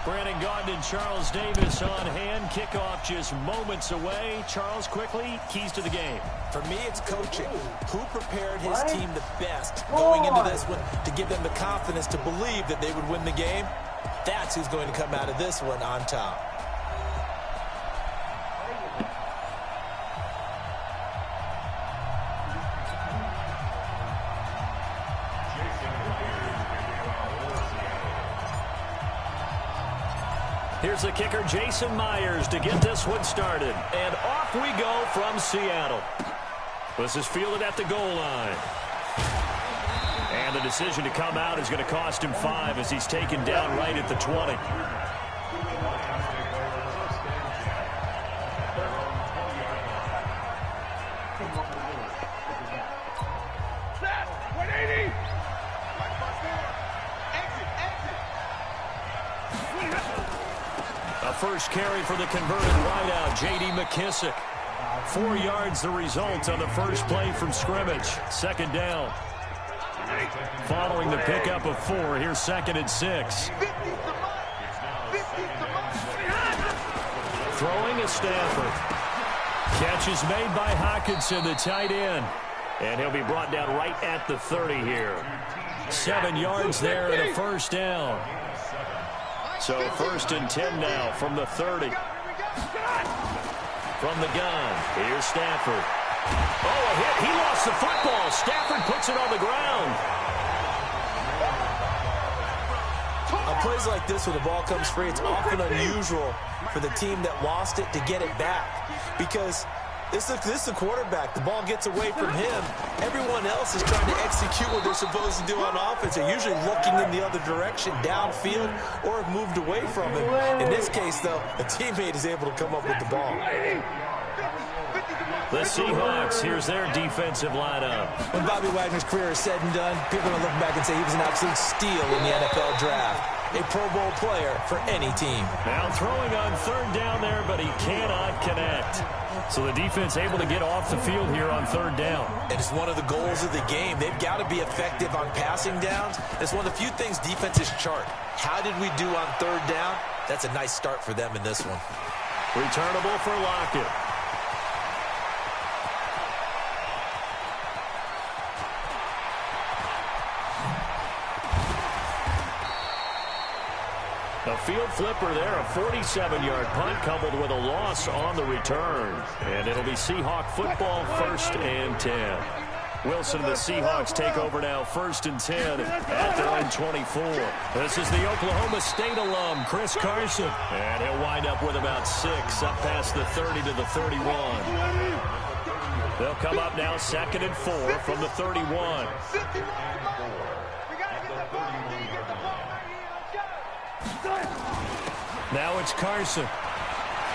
Brandon Gaudin and Charles Davis on hand. Kickoff just moments away. Charles, quickly, keys to the game. For me, it's coaching. Who prepared his team the best going into this one to give them the confidence to believe that they would win the game? That's who's going to come out of this one on top. Here's the kicker, Jason Myers, to get this one started. And off we go from Seattle. This is fielded at the goal line. And the decision to come out is going to cost him 5 as he's taken down right at the 20. First carry for the converted wideout, J.D. McKissick. 4 yards the result on the first play from scrimmage. Second down. Following the pickup of 4, here's 2nd and 6. Throwing is Stafford. Catch is made by Hockenson, the tight end. And he'll be brought down right at the 30 here. 7 yards there and a first down. So 1st and 10 now from the 30. From the gun, here's Stafford. Oh, a hit. He lost the football. Stafford puts it on the ground. On plays like this where the ball comes free, it's often unusual for the team that lost it to get it back. Because this is the quarterback. The ball gets away from him. Everyone else is trying to execute what they're supposed to do on offense. They're usually looking in the other direction, downfield, or have moved away from him. In this case, though, a teammate is able to come up with the ball. The Seahawks, here's their defensive lineup. When Bobby Wagner's career is said and done, people are going to look back and say he was an absolute steal in the NFL draft. A Pro Bowl player for any team. Now throwing on 3rd down there, but he cannot connect. So the defense able to get off the field here on 3rd down. And it's one of the goals of the game. They've got to be effective on passing downs. It's one of the few things defenses chart. How did we do on 3rd down? That's a nice start for them in this one. Returnable for Lockett. A field flipper there, a 47-yard punt coupled with a loss on the return. And it'll be Seahawk football, 1st and 10. Wilson and the Seahawks take over now, 1st and 10 at their own 24. This is the Oklahoma State alum, Chris Carson. And he'll wind up with about 6 up past the 30 to the 31. They'll come up now 2nd and 4 from the 31. Now it's Carson.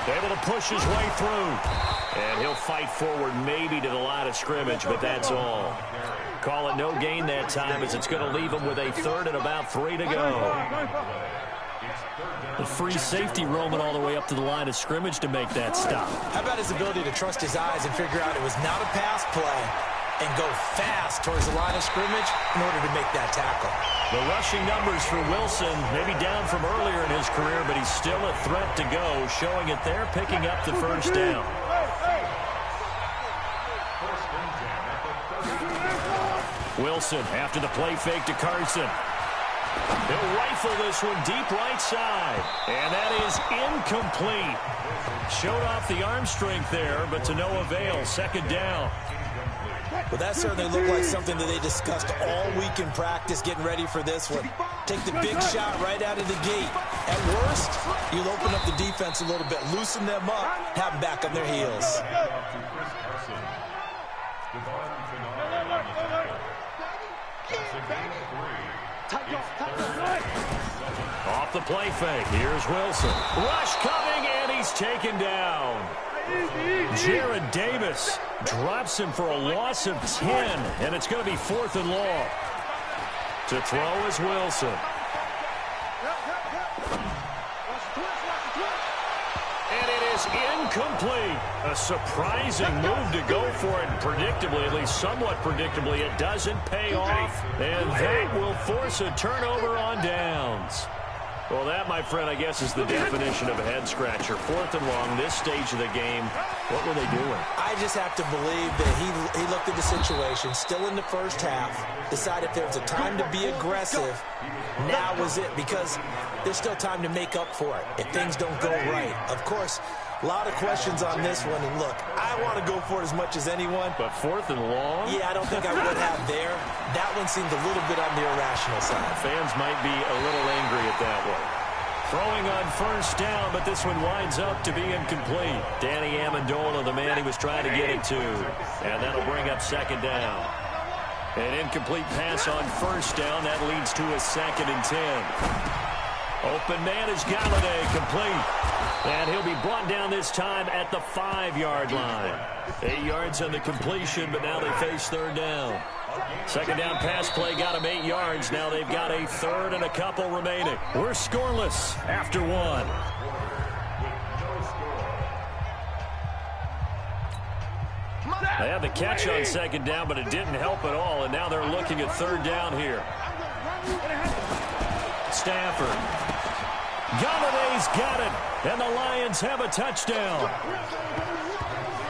Able to push his way through. And he'll fight forward maybe to the line of scrimmage, but that's all. Call it no gain that time as it's going to leave him with a 3rd and about 3 to go. The free safety roaming all the way up to the line of scrimmage to make that stop. How about his ability to trust his eyes and figure out it was not a pass play and go fast towards the line of scrimmage in order to make that tackle. The rushing numbers for Wilson, maybe down from earlier in his career, but he's still a threat to go, showing it there, picking up the 1st down. Wilson after the play fake to Carson. He'll rifle this one deep right side, and that is incomplete. Showed off the arm strength there, but to no avail. 2nd down. Well, that certainly looked like something that they discussed all week in practice getting ready for this one. Take the big shot right out of the gate. At worst, you'll open up the defense a little bit, loosen them up, have them back on their heels. Off the play fake, here's Wilson. Rush coming, and he's taken down. Jared Davis drops him for a loss of 10, and it's going to be 4th and long. To throw is Wilson. And it is incomplete. A surprising move to go for it, and predictably, at least somewhat predictably, it doesn't pay off. And that will force a turnover on downs. Well, that, my friend, I guess is the definition of a head-scratcher. 4th and long, this stage of the game. What were they doing? I just have to believe that he looked at the situation, still in the first half, decided if there was a time to be aggressive, now was it, because there's still time to make up for it if things don't go right. Of course, a lot of questions on this one, and look, I want to go for it as much as anyone. But 4th and long? Yeah, I don't think I would have there. That one seemed a little bit on the irrational side. Fans might be a little angry at that one. Throwing on first down, but this one winds up to be incomplete. Danny Amendola, the man he was trying to get it to. And that'll bring up 2nd down. An incomplete pass on first down. That leads to a 2nd and 10. Open man is Galladay, complete. And he'll be brought down this time at the 5-yard line. 8 yards on the completion, but now they face 3rd down. 2nd down pass play got him 8 yards. Now they've got a 3rd and a couple remaining. We're scoreless after 1. They had the catch on 2nd down, but it didn't help at all. And now they're looking at 3rd down here. Stafford. Galladay's got it, and the Lions have a touchdown.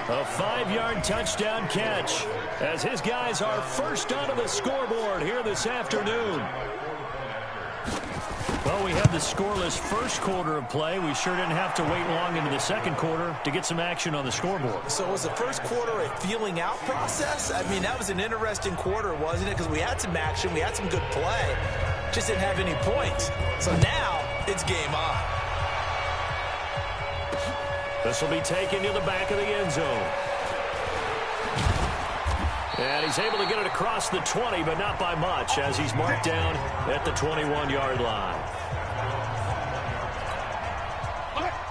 A 5-yard touchdown catch as his guys are first onto the scoreboard here this afternoon. Well, we had the scoreless first quarter of play. We sure didn't have to wait long into the 2nd quarter to get some action on the scoreboard. So was the first quarter a feeling out process? I mean, that was an interesting quarter, wasn't it? Because we had some action, we had some good play, just didn't have any points. So now it's game on. This will be taken to the back of the end zone. And he's able to get it across the 20, but not by much, as he's marked down at the 21-yard line.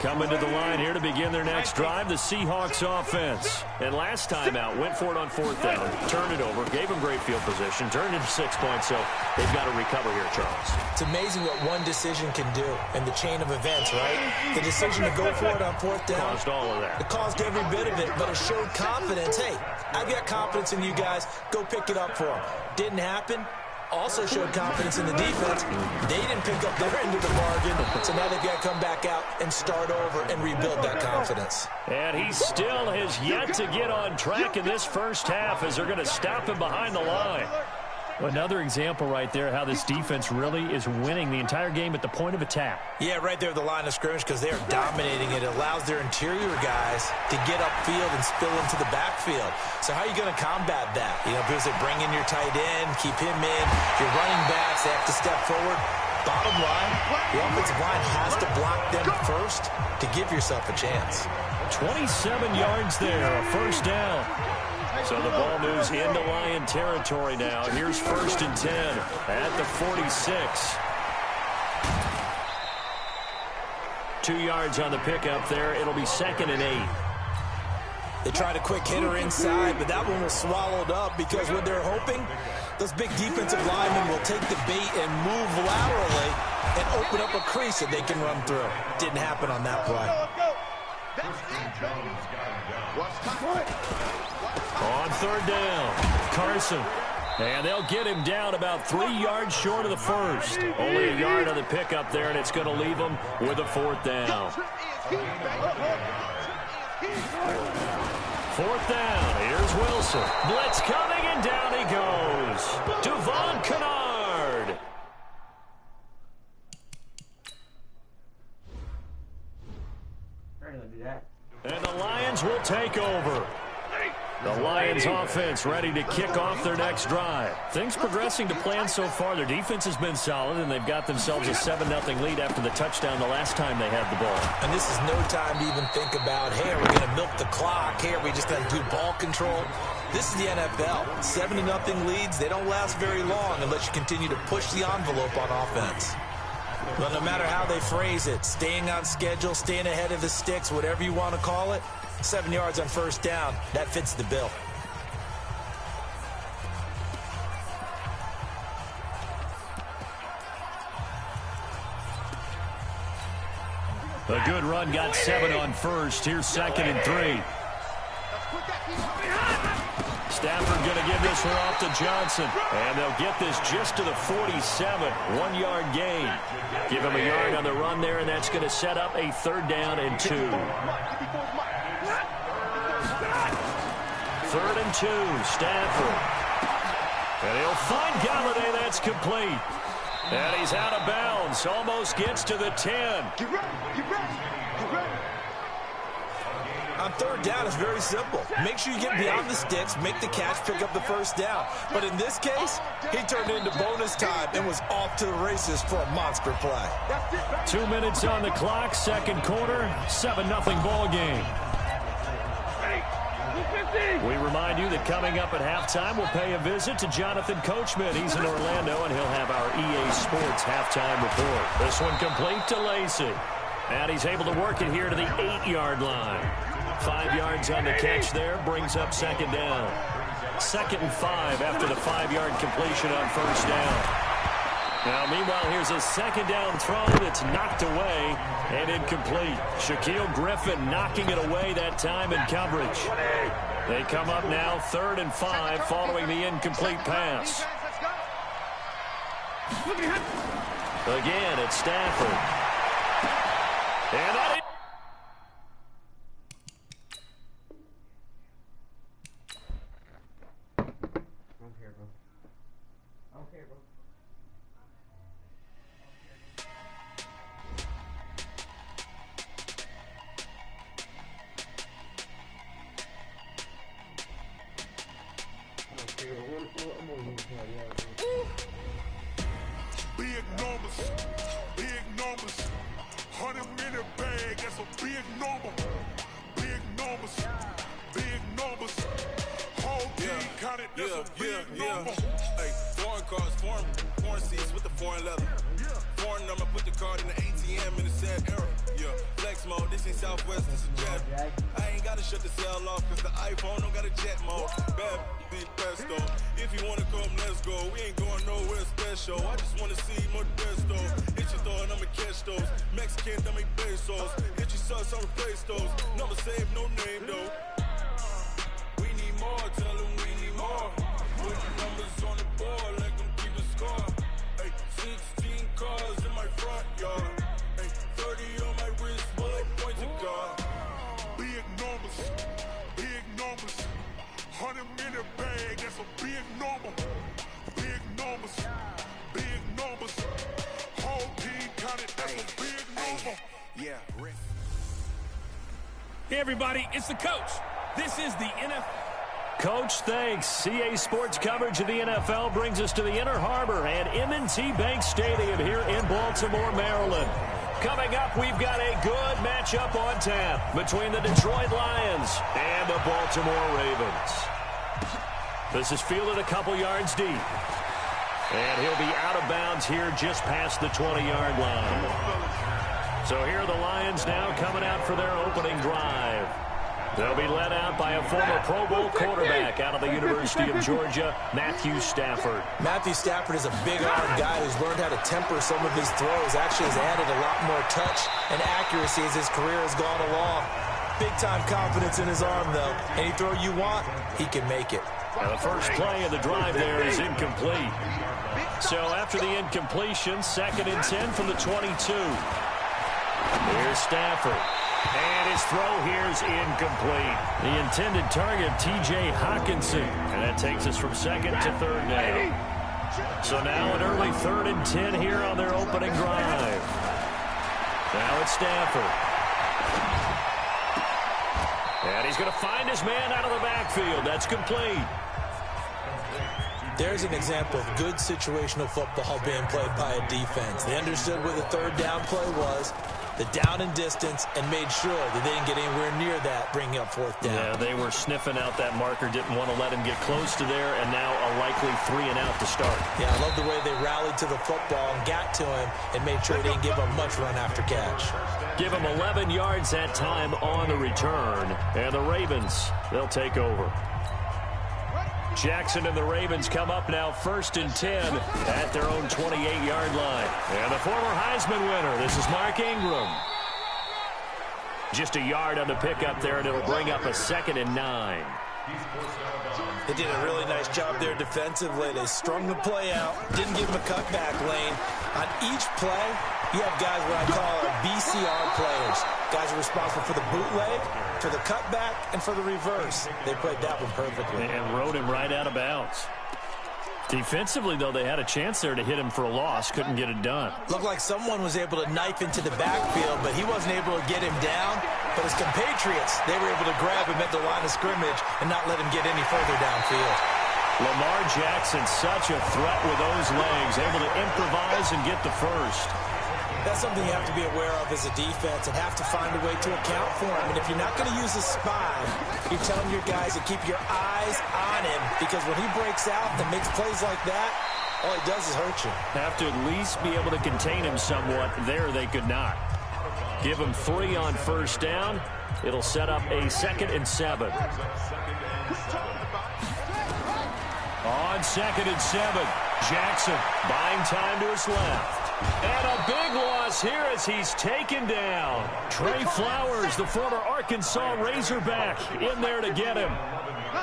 Coming to the line here to begin their next drive, the Seahawks offense. And last time out, went for it on 4th down, turned it over, gave them great field position, turned it to 6 points, so they've got to recover here, Charles. It's amazing what one decision can do in the chain of events, right? The decision to go for it on 4th down. Caused all of that. It caused every bit of it, but it showed confidence. Hey, I've got confidence in you guys. Go pick it up for them. Didn't happen. Also showed confidence in the defense. They didn't pick up their end of the bargain, so now they've got to come back out and start over and rebuild that confidence. And he still has yet to get on track in this first half as they're going to stop him behind the line. Another example right there how this defense really is winning the entire game at the point of attack. Yeah, right there at the line of scrimmage because they are dominating it. It allows their interior guys to get upfield and spill into the backfield. So how are you going to combat that? You know, because they bring in your tight end, keep him in. Your running backs, they have to step forward. Bottom line, the offensive line has to block them first to give yourself a chance. 27 yards there, a first down. So the ball moves into Lion territory now. Here's 1st and 10 at the 46. 2 yards on the pickup there. It'll be 2nd and 8. They tried a quick hitter inside, but that one was swallowed up because what they're hoping, those big defensive linemen will take the bait and move laterally and open up a crease that they can run through. Didn't happen on that play. On 3rd down, Carson. And they'll get him down about 3 yards short of the first. Only a yard on the pickup there, and it's going to leave him with a 4th down. 4th down. Here's Wilson. Blitz coming, and down he goes. Devon Kennard. And the Lions will take over. The Lions offense ready to kick off their next drive. Things progressing to plan so far. Their defense has been solid, and they've got themselves a 7-0 lead after the touchdown the last time they had the ball. And this is no time to even think about, hey, are we going to milk the clock? Hey, are we just going to do ball control? This is the NFL. 7-0 leads, they don't last very long unless you continue to push the envelope on offense. Well, no matter how they phrase it, staying on schedule, staying ahead of the sticks, whatever you want to call it, 7 yards on 1st down, that fits the bill. A good run, got 7 on 1st. Here's 2nd and 3. Stafford going to give this one off to Johnson. And they'll get this just to the 47. 1-yard gain. Give him a yard on the run there, and that's going to set up a 3rd down and 2. 3rd and 2, Stafford. And he'll find Galladay. That's complete. And he's out of bounds. Almost gets to the 10. Get ready. On 3rd down, it's very simple. Make sure you get beyond the sticks, make the catch, pick up the 1st down. But in this case, he turned into bonus time and was off to the races for a monster play. 2 minutes on the clock, 2nd quarter, 7-0 ball game. We remind you that coming up at halftime, we'll pay a visit to Jonathan Coachman. He's in Orlando, and he'll have our EA Sports halftime report. This one complete to Lacey. And he's able to work it here to the 8-yard line. 5 yards on the catch there, brings up 2nd down. 2nd and 5 after the 5-yard completion on 1st down. Now, meanwhile, here's a 2nd down throw that's knocked away and incomplete. Shaquille Griffin knocking it away that time in coverage. They come up now 3rd and 5 following the incomplete pass. Again, it's Stafford. And that is... Big numbers, 100-minute bag, that's a big number. Big numbers, whole team counted, that's a big number. Hey, foreign cars, foreign seats with the foreign leather. Foreign number, put the card in the ATM in the sad era. Yeah, flex mode, this ain't Southwest, this is jet. I ain't gotta shut the cell off, cause the iPhone don't got a jet mode. Bad big pesto, if you wanna come, let's go. We ain't going nowhere special, I just wanna see more best though. Hit your throw and I'ma catch those. Mexican, I make pesos. Hit your sauce, I'ma replace those. Number save, no name though. We need more, tell them we need more. Put the numbers on the board, let them keep a score. Hey, 16 cars in my front yard. Hey, 30 on my wrist, bullet points of God. Big numbers, 100-minute bag, that's a big number. Big numbers, whole team counted, that's a big number. Yeah, Rick. Hey, everybody, it's the coach. This is the NFL. Coach, thanks. CA Sports coverage of the NFL brings us to the Inner Harbor at M&T Bank Stadium here in Baltimore, Maryland. Coming up, we've got a good matchup on tap between the Detroit Lions and the Baltimore Ravens. This is fielded a couple yards deep. And he'll be out of bounds here just past the 20-yard line. So here are the Lions now coming out for their opening drive. They'll be led out by a former Pro Bowl quarterback out of the University of Georgia, Matthew Stafford. Matthew Stafford is a big-arm guy who's learned how to temper some of his throws. Actually has added a lot more touch and accuracy as his career has gone along. Big-time confidence in his arm, though. Any throw you want, he can make it. Now the first play of the drive there is incomplete. So after the incompletion, 2nd and 10 from the 22. Here's Stafford. And his throw here is incomplete. The intended target, T.J. Hawkinson. And that takes us from 2nd to 3rd down. So now an early 3rd and 10 here on their opening drive. Now it's Stafford. And he's going to find his man out of the backfield. That's complete. There's an example of good situational football being played by a defense. They understood where the 3rd down play was, the down and distance, and made sure that they didn't get anywhere near that, bringing up 4th down. Yeah, they were sniffing out that marker, didn't want to let him get close to there, and now a likely 3 and out to start. Yeah, I love the way they rallied to the football and got to him and made sure they didn't give him much run after catch. Give him 11 yards that time on the return, and the Ravens, they'll take over. Jackson and the Ravens come up now 1st and 10 at their own 28-yard line. And the former Heisman winner, this is Mark Ingram. Just a yard on the pickup there, and it'll bring up a 2nd and 9. They did a really nice job there defensively. They strung the play out, didn't give him a cutback lane. On each play, you have guys what I call BCR players. Guys are responsible for the bootleg, for the cutback, and for the reverse. They played that one perfectly. And rode him right out of bounds. Defensively, though, they had a chance there to hit him for a loss. Couldn't get it done. Looked like someone was able to knife into the backfield, but he wasn't able to get him down. But his compatriots, they were able to grab him at the line of scrimmage and not let him get any further downfield. Lamar Jackson, such a threat with those legs, able to improvise and get the first. That's something you have to be aware of as a defense and have to find a way to account for him. And if you're not going to use a spy, you're telling your guys to keep your eyes on him, because when he breaks out and makes plays like that, all he does is hurt you. Have to at least be able to contain him somewhat. There they could not. Give him 3 on first down. It'll set up a 2nd and 7. On 2nd and 7, Jackson buying time to his left. And a big loss here as he's taken down. Trey Flowers, the former Arkansas Razorback, in there to get him.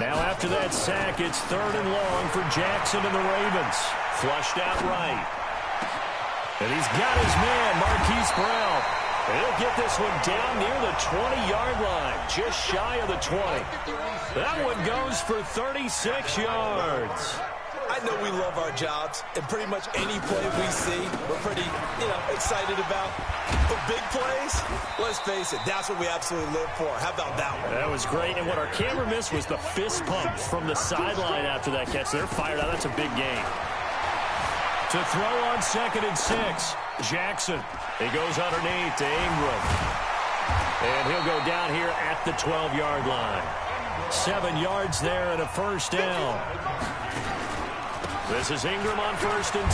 Now after that sack, it's 3rd and long for Jackson and the Ravens. Flushed out right. And he's got his man, Marquise Brown. And he'll get this one down near the 20-yard line, just shy of the 20. That one goes for 36 yards. I know we love our jobs, and pretty much any play we see, we're pretty, excited about. But big plays, let's face it, that's what we absolutely live for. How about that one? That was great, and what our camera missed was the fist pump from the sideline after that catch. They're fired out. That's a big game. To throw on 2nd and 6, Jackson. He goes underneath to Ingram. And he'll go down here at the 12-yard line. 7 yards there and a first down. This is Ingram on 1st and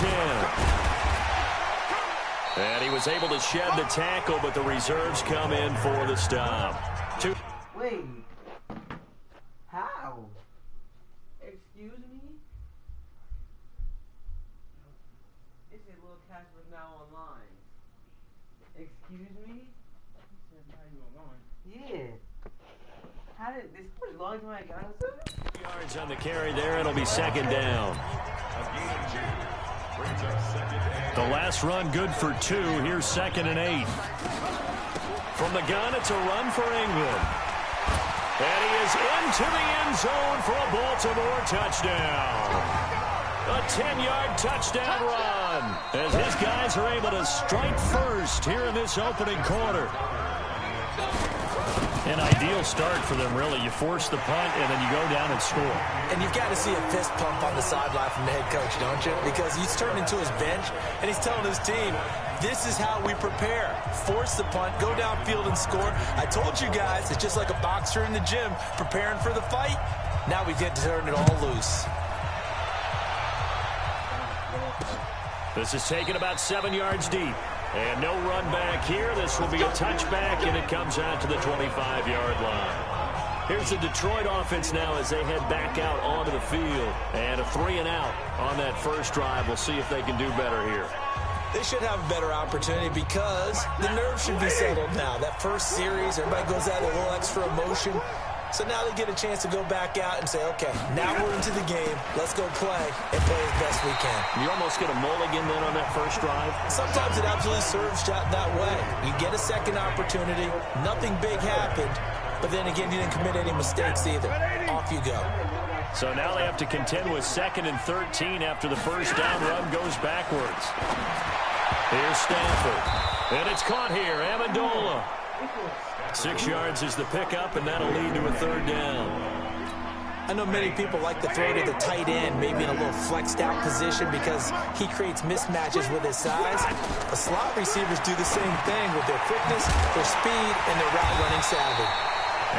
10. And he was able to shed the tackle, but the reserves come in for the stop. Wait. How? Excuse me? It said Lil Cash was now online. Excuse me? It said now you online. Yeah. How did this was a long time I got it? Yards on the carry there. It'll be 2nd down. The last run good for 2. Here's 2nd and 8. From the gun, it's a run for England. And he is into the end zone for a Baltimore touchdown. A 10-yard touchdown run as his guys are able to strike first here in this opening quarter. An ideal start for them, really. You force the punt, and then you go down and score. And you've got to see a fist pump on the sideline from the head coach, don't you? Because he's turned into his bench, and he's telling his team, this is how we prepare. Force the punt, go downfield and score. I told you guys, it's just like a boxer in the gym preparing for the fight. Now we get to turn it all loose. This is taken about 7 yards deep. And no run back here. This will be a touchback, and it comes out to the 25-yard line. Here's the Detroit offense now as they head back out onto the field. And a 3-and-out on that first drive. We'll see if they can do better here. They should have a better opportunity because the nerves should be settled now. That first series, everybody goes out with a little extra emotion. So now they get a chance to go back out and say, okay, now we're into the game. Let's go play and play as best we can. You almost get a mulligan then on that first drive? Sometimes it absolutely serves that way. You get a second opportunity. Nothing big happened. But then again, you didn't commit any mistakes either. Off you go. So now they have to contend with 2nd and 13 after the first down run goes backwards. Here's Stafford. And it's caught here. Amendola. 6 yards is the pickup, and that'll lead to a 3rd down. I know many people like to throw to the tight end, maybe in a little flexed out position because he creates mismatches with his size. The slot receivers do the same thing with their quickness, their speed, and their route running savvy.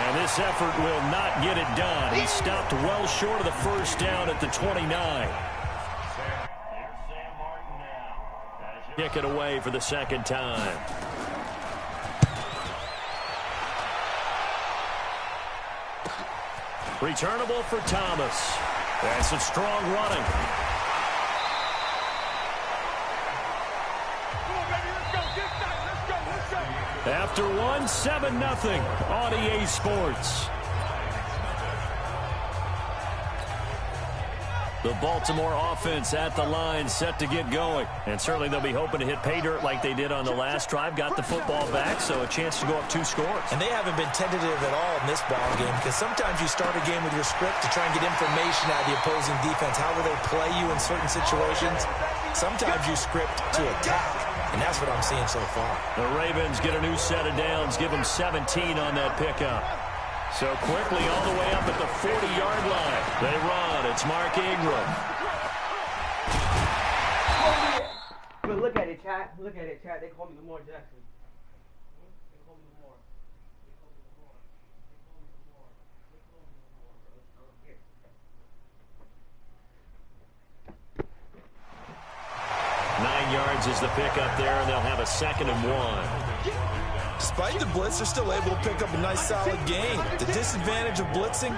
And this effort will not get it done. He stopped well short of the first down at the 29. Kick it away for the 2nd time. Returnable for Thomas. That's some strong running. After one, 7-0 on EA Sports. The Baltimore offense at the line, set to get going. And certainly they'll be hoping to hit pay dirt like they did on the last drive. Got the football back, so a chance to go up 2 scores. And they haven't been tentative at all in this ball game, because sometimes you start a game with your script to try and get information out of the opposing defense. How will they play you in certain situations? Sometimes you script to attack, and that's what I'm seeing so far. The Ravens get a new set of downs, give them 17 on that pickup. So quickly all the way up at the 40-yard line. They run. It's Mark Ingram. But look at it, chat. Look at it, chat. They call me Lamar Jackson. They call me Lamar. They call me Lamar. They call me Lamar. They call me Lamar. 9 yards is the pickup there, and they'll have a 2nd and 1. Despite the blitz, they're still able to pick up a nice, solid gain. The disadvantage of blitzing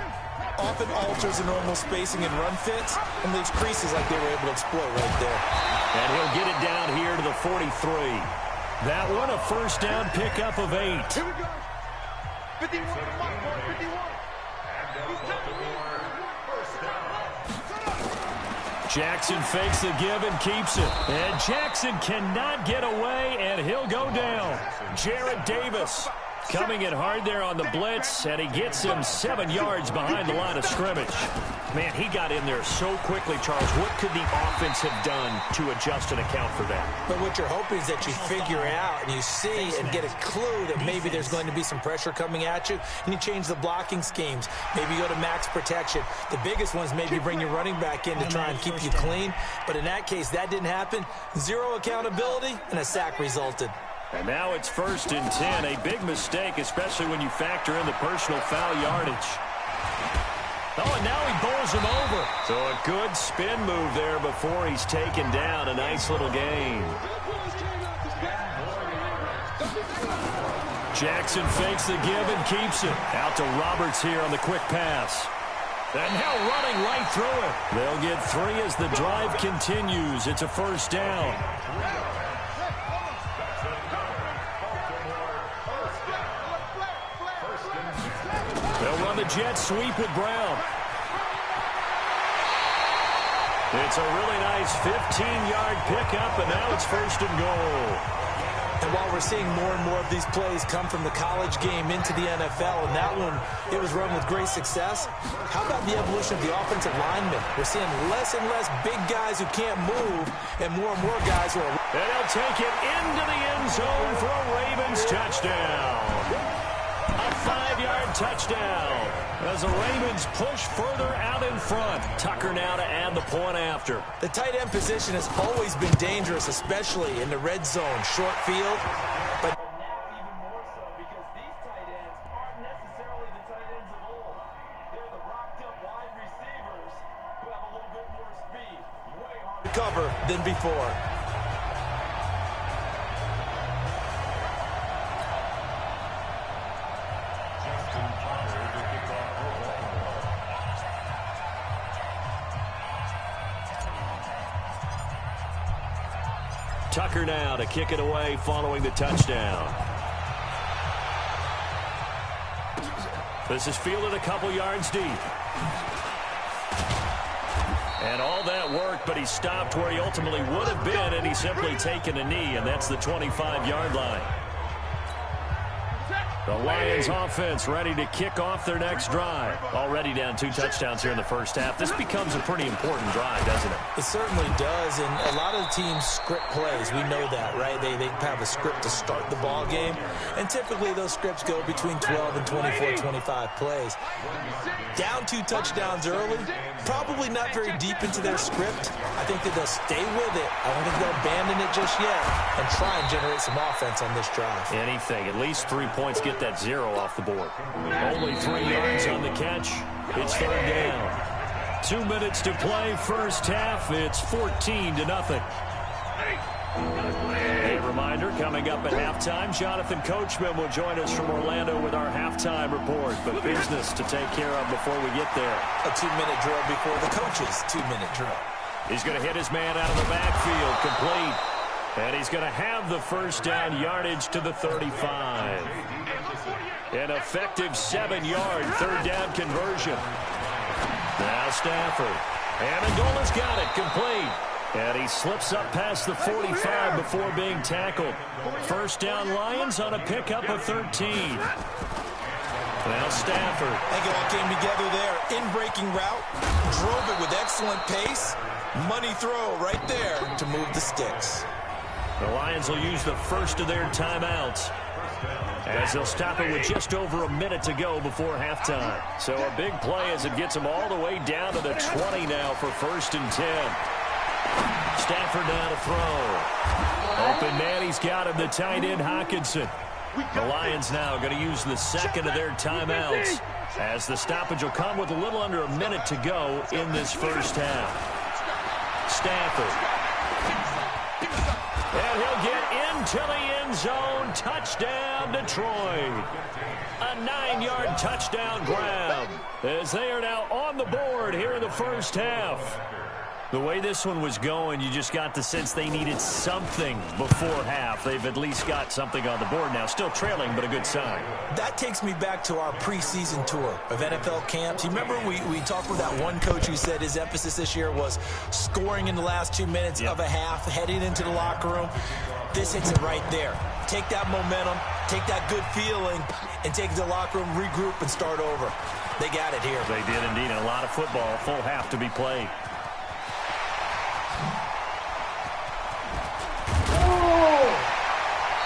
often alters the normal spacing and run fits and leaves creases like they were able to exploit right there. And he'll get it down here to the 43. That one a first down pickup of 8. Here we go. 51 to my boy, 51. Jackson fakes the give and keeps it. And Jackson cannot get away, and he'll go down. Jarrett Davis coming in hard there on the blitz, and he gets him 7 yards behind the line of scrimmage. Man, he got in there so quickly, Charles. What could the offense have done to adjust and account for that? But what you're hoping is that you figure out and you see and get a clue that maybe there's going to be some pressure coming at you, and you change the blocking schemes. Maybe you go to max protection. The biggest ones maybe bring your running back in to try and keep you clean. But in that case, that didn't happen. 0 accountability, and a sack resulted. And now it's 1st and 10. A big mistake, especially when you factor in the personal foul yardage. Oh, and now he bowls him over. So a good spin move there before he's taken down. A nice little gain. Jackson fakes the give and keeps it. Out to Roberts here on the quick pass. And now running right through it. They'll get 3 as the drive continues. It's a first down. They'll run the jet sweep with Brown. It's a really nice 15-yard pickup, and now it's 1st and goal. And while we're seeing more and more of these plays come from the college game into the NFL, and that one, it was run with great success, how about the evolution of the offensive linemen? We're seeing less and less big guys who can't move, and more guys who are... And he'll take it into the end zone for a Ravens touchdown. A 5-yard touchdown as the Ravens push further out in front. Tucker now to add the point after. The tight end position has always been dangerous, especially in the red zone, short field. But now even more so because these tight ends aren't necessarily the tight ends of old. They're the rocked-up wide receivers who have a little bit more speed. Way harder to cover than before. Tucker now to kick it away following the touchdown. This is fielded a couple yards deep. And all that worked, but he stopped where he ultimately would have been, and he's simply taken a knee, and that's the 25-yard line. The Lions offense ready to kick off their next drive. Already down 2 touchdowns here in the first half. This becomes a pretty important drive, doesn't it? It certainly does, and a lot of the teams script plays. We know that, right? They have a script to start the ball game, and typically those scripts go between 12 and 24, 25 plays. Down 2 touchdowns early, probably not very deep into their script. I think that they'll stay with it. I don't think they'll abandon it just yet and try and generate some offense on this drive. Anything, at least 3 points, get that 0 off the board. Only 3 yards on the catch. It's 3rd down. 2 minutes to play, first half. It's 14-0. A reminder, coming up at halftime, Jonathan Coachman will join us from Orlando with our halftime report. But business to take care of before we get there. A 2-minute drill before the coach's 2-minute drill. He's going to hit his man out of the backfield, complete. And he's going to have the first down yardage to the 35. An effective 7-yard 3rd down conversion. Now Stafford And Amendola's got it, complete. And he slips up past the 45 before being tackled. First down Lions on a pickup of 13. Now Stafford. I think it all came together there. In-breaking route, drove it with excellent pace. Money throw right there to move the sticks. The Lions will use the first of their timeouts, as they'll stop it with just over a minute to go before halftime. So a big play as it gets them all the way down to the 20 now for 1st and 10. Stafford now to throw. Open man, he's got him, the tight end Hockenson. The Lions now going to use the second of their timeouts, as the stoppage will come with a little under a minute to go in this first half. Stafford. And he'll get into the end zone. Touchdown, Detroit. A 9-yard touchdown grab, as they are now on the board here in the first half. The way this one was going, you just got the sense they needed something before half. They've at least got something on the board now. Still trailing, but a good sign. That takes me back to our preseason tour of NFL camps. You remember we talked with that one coach who said his emphasis this year was scoring in the last 2 minutes of a half, heading into the locker room. This hits it right there. Take that momentum, take that good feeling, and take it to the locker room, regroup, and start over. They got it here. They did indeed. A lot of football, full half to be played.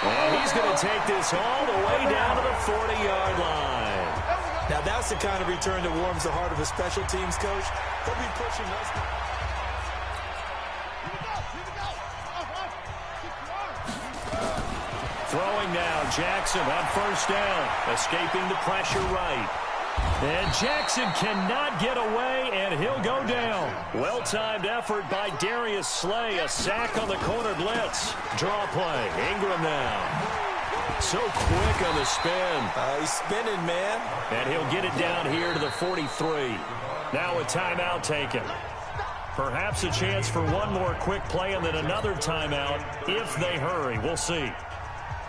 And he's going to take this all the way down to the 40-yard line. Now that's the kind of return that warms the heart of a special teams coach. They'll be pushing us. Throwing now, Jackson on first down, escaping the pressure right. And Jackson cannot get away, and he'll go down. Well-timed effort by Darius Slay. A sack on the corner blitz. Draw play. Ingram now. So quick on the spin. He's spinning, man. And he'll get it down here to the 43. Now a timeout taken. Perhaps a chance for one more quick play and then another timeout if they hurry. We'll see.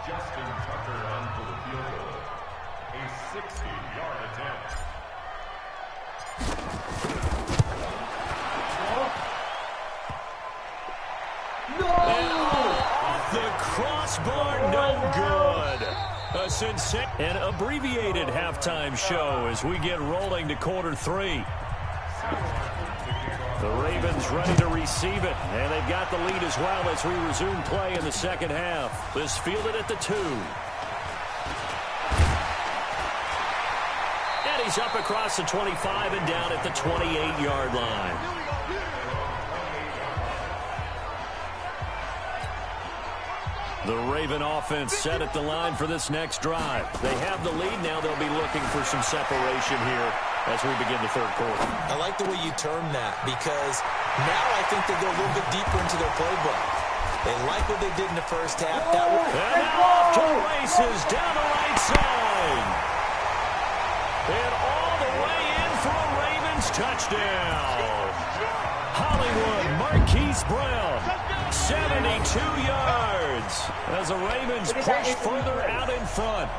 Justin Tucker on for the field goal. A 60-yard attempt. No! Off the crossbar, no good. An abbreviated halftime show as we get rolling to quarter 3. The Ravens ready to receive it, and they've got the lead as well as we resume play in the second half. This fielded at the 2. And he's up across the 25 and down at the 28-yard line. The Raven offense set at the line for this next drive. They have the lead. Now they'll be looking for some separation here as we begin the third quarter. I like the way you term that, because now I think they go a little bit deeper into their playbook. They like what they did in the first half. And now off to the races down the right side. And all the way in for a Ravens touchdown. Hollywood Marquise Brown, 72 yards as the Ravens push further out in front.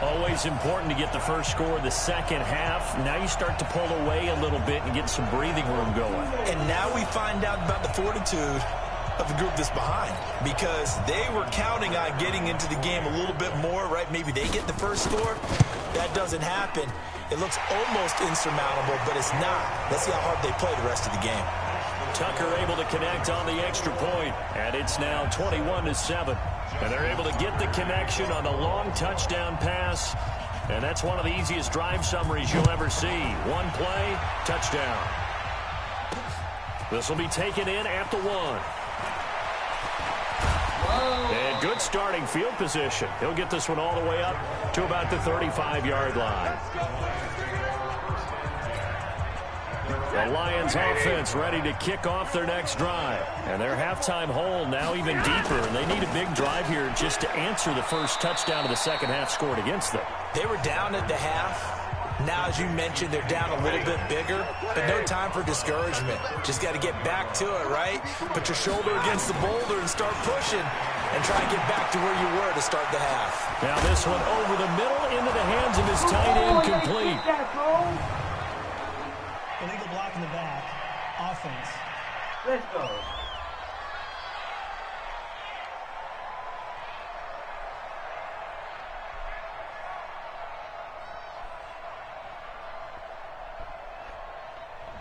Always important to get the first score of the second half. Now you start to pull away a little bit and get some breathing room going. And now we find out about the fortitude of the group that's behind, because they were counting on getting into the game a little bit more, right? Maybe they get the first score. That doesn't happen. It looks almost insurmountable, but it's not. Let's see how hard they play the rest of the game. Tucker able to connect on the extra point, and it's now 21-7. And they're able to get the connection on the long touchdown pass, and that's one of the easiest drive summaries you'll ever see. One play, touchdown. This will be taken in at the 1. And good starting field position. He'll get this one all the way up to about the 35-yard line. The Lions offense ready to kick off their next drive. And their halftime hole now even deeper. And they need a big drive here just to answer the first touchdown of the second half scored against them. They were down at the half. Now, as you mentioned, they're down a little bit bigger, but no time for discouragement. Just got to get back to it, right? Put your shoulder against the boulder and start pushing and try and get back to where you were to start the half. Now this one over the middle into the hands of his tight end, complete. Illegal block in the back. offense. Let's go.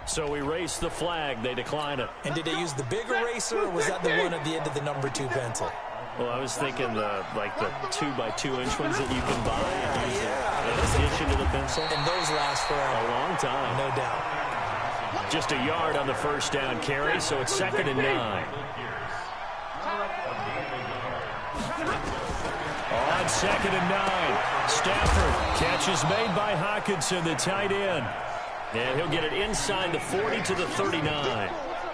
So we race the flag. They decline it. And did they use the big eraser, or was that the one at the end of the number 2 pencil? Well, I was thinking the 2x2-inch ones that you can buy and use in addition to the pencil. And those last for a long time. No doubt. Just a yard on the first down carry, so it's 2nd and 9. On 2nd and 9, Stafford. Catch is made by Hockenson, the tight end. And he'll get it inside the 40 to the 39.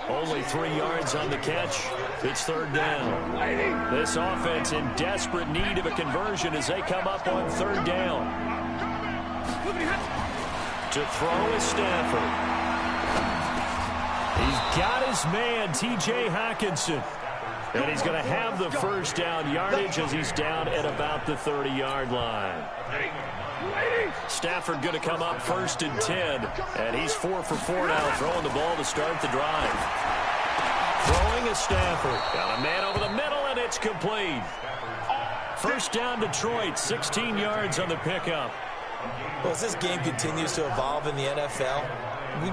Only 3 yards on the catch. It's 3rd down. This offense in desperate need of a conversion as they come up on 3rd down. To throw is Stafford. He's got his man, T.J. Hockenson. And he's going to have the first down yardage as he's down at about the 30-yard line. Stafford going to come up 1st and 10. And he's 4 for 4 now, throwing the ball to start the drive. Throwing is Stafford. Got a man over the middle, and it's complete. First down Detroit, 16 yards on the pickup. Well, as this game continues to evolve in the NFL,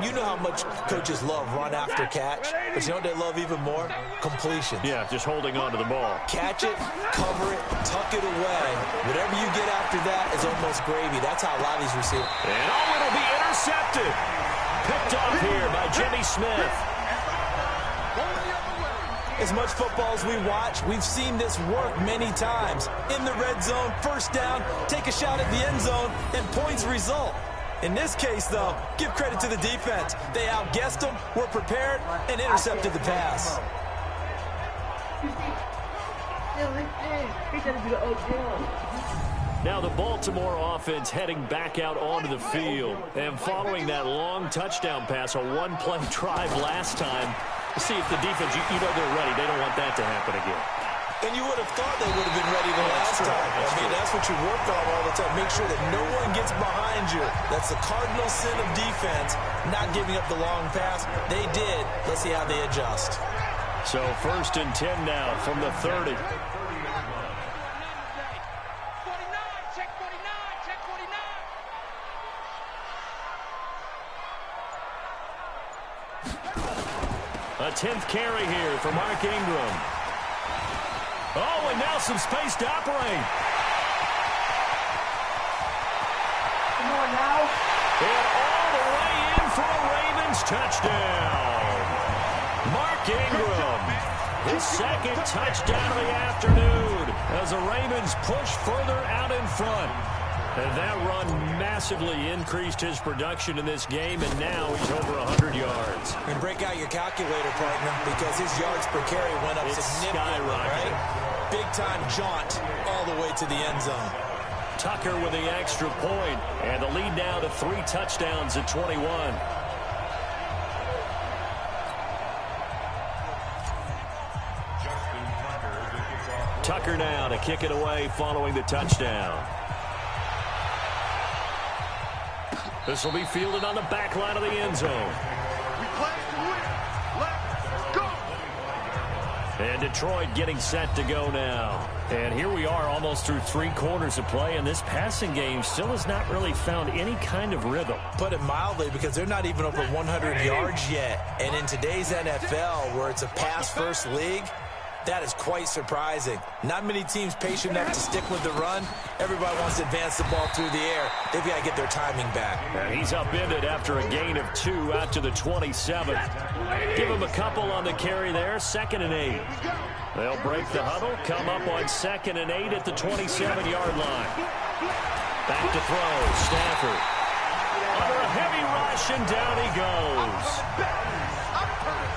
you know how much coaches love run after catch, but you know what they love even more? Completion. Yeah, just holding on to the ball. Catch it, cover it, tuck it away. Whatever you get after that is almost gravy. That's how a lot of these receivers. And it'll be intercepted. Picked off here by Jimmy Smith. As much football as we watch, we've seen this work many times. In the red zone, first down, take a shot at the end zone, and points result. In this case, though, give credit to the defense. They outguessed them, were prepared, and intercepted the pass. Now the Baltimore offense heading back out onto the field. And following that long touchdown pass, a one-play drive last time, to see if the defense, you know they're ready. They don't want that to happen again. And you would have thought they would have been ready the last time. I mean, that's what you work on all the time. Make sure that no one gets behind you. That's the cardinal sin of defense, not giving up the long pass. They did. Let's see how they adjust. So 1st and 10 now from the 30. A 10th carry here for Mark Ingram. Oh, and now some space to operate. Come on now. And all the way in for a Ravens touchdown. Mark Ingram, his 2nd touchdown of the afternoon as the Ravens push further out in front. And that run massively increased his production in this game, and now he's over 100 yards. And break out your calculator, partner, because his yards per carry went up significantly, right? Big-time jaunt all the way to the end zone. Tucker with the extra point, and the lead now to 3 touchdowns at 21. Tucker now to kick it away following the touchdown. This will be fielded on the back line of the end zone. And Detroit getting set to go now. And here we are almost through 3 quarters of play, and this passing game still has not really found any kind of rhythm. Put it mildly, because they're not even over 100 yards yet. And in today's NFL, where it's a pass-first league, that is quite surprising. Not many teams patient enough to stick with the run. Everybody wants to advance the ball through the air. They've got to get their timing back. And he's upended after a gain of 2 out to the 27. Give him a couple on the carry there. 2nd and 8. They'll break the huddle, come up on 2nd and 8 at the 27-yard line. Back to throw, Stafford. Under a heavy rush, and down he goes.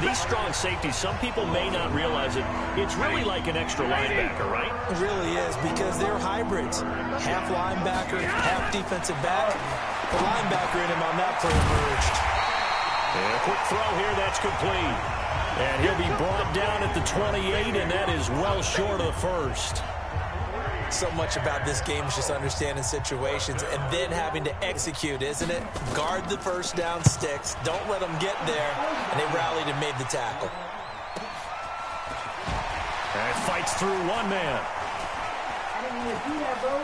These strong safeties, some people may not realize it. It's really like an extra linebacker, right? It really is, because they're hybrids. Half linebacker, half defensive back. The linebacker in him on that play emerged. And a quick throw here, that's complete. And he'll be brought down at the 28, and that is well short of the first. So much about this game is just understanding situations and then having to execute, isn't it? Guard the first down sticks. Don't let them get there. And they rallied and made the tackle. And fights through one man. I didn't even do that, bro.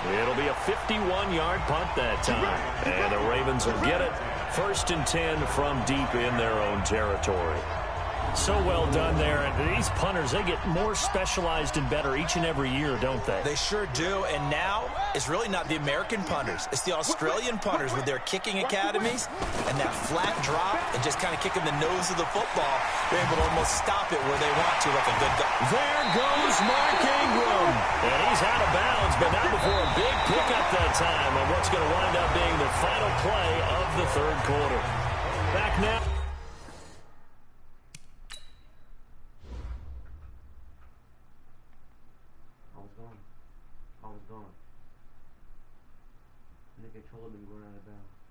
It'll be a 51-yard punt that time. And the Ravens will get it. 1st and 10 from deep in their own territory. So well done there. And these punters, they get more specialized and better each and every year, don't they? They sure do. And now it's really not the American punters. It's the Australian punters with their kicking academies and that flat drop and just kind of kicking the nose of the football. They're able to almost stop it where they want to like a good guy. There goes Mark Ingram. And he's out of bounds, but not before a big pickup that time on what's going to wind up being the final play of the 3rd quarter. Back now. I was gone. The controller been going out of bounds.